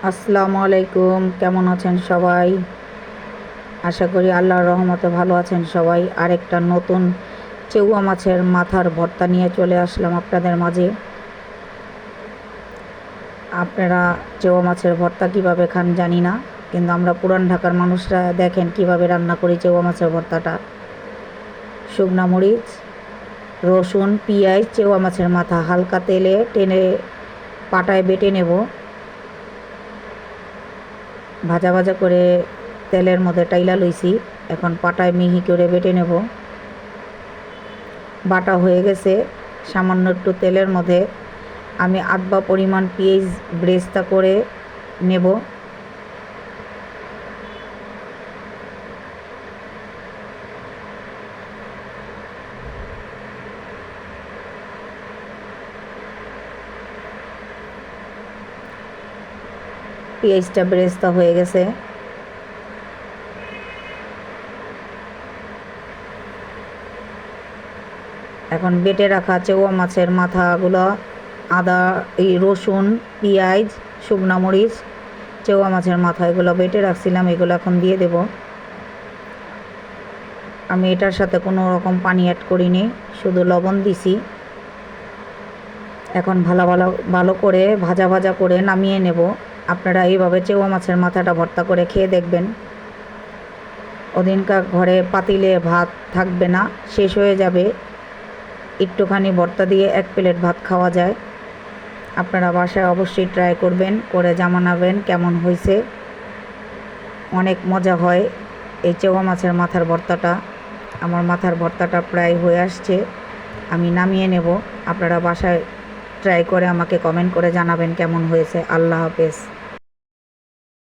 আসসালামু আলাইকুম, কেমন আছেন সবাই? আশা করি আল্লাহর রহমতে ভালো আছেন সবাই। আরেকটা নতুন চেউয়া মাছের মাথার ভর্তা নিয়ে চলে আসলাম আপনাদের মাঝে। আপনারা চেউয়া মাছের ভর্তা কিভাবে খান জানি না, কিন্তু আমরা পুরান ঢাকার মানুষরা দেখেন কিভাবে রান্না করি চেউয়া মাছের ভর্তাটা। শুকনা মরিচ, রসুন, পেঁয়াজ, চেউয়া মাছের মাথা হালকা তেলে টেনে পাটায় বেটে নেব। ভাজা ভাজা করে তেলের মধ্যে টাইলা লইছি, এখন পাটায় মিহি করে বেটে নেব। বাটা হয়ে গেছে। সামান্য একটু তেলের মধ্যে আমি আধা পরিমাণ পেঁয়াজ ব্রেস্তা করে নেব। পেঁয়াজটা ব্রেস্তা হয়ে গেছে। এখন বেটে রাখা চেউয়া মাছের মাথাগুলো, আদা, রসুন, পেঁয়াজ, শুকনো মরিচ, চেউয়া মাছের মাথা এগুলো বেটে রাখছিলাম, এগুলো এখন দিয়ে দেব। আমি এটার সাথে কোনো রকম পানি অ্যাড করিনি, শুধু লবণ দিছি। এখন ভালো ভালো ভালো করে ভাজা ভাজা করে নামিয়ে নেব। আপনারা এইভাবে চেউয়া মাছের মাথাটা ভর্তা করে খেয়ে দেখবেন। ওদিনকার ঘরে পাতিলে ভাত থাকবে না, শেষ হয়ে যাবে। একটুখানি ভর্তা দিয়ে 1 প্লেট ভাত খাওয়া যায়। আপনারা বাসায় অবশ্যই ট্রাই করবেন, করে জানাবেন কেমন হয়েছে। অনেক মজা হয় এই চেউয়া মাছের মাথার ভর্তাটা। আমার মাথার ভর্তাটা প্রায় হয়ে আসছে, আমি নামিয়ে নেব। আপনারা বাসায় ট্রাই করে আমাকে কমেন্ট করে জানাবেন কেমন হয়েছে। আল্লাহ হাফেজ।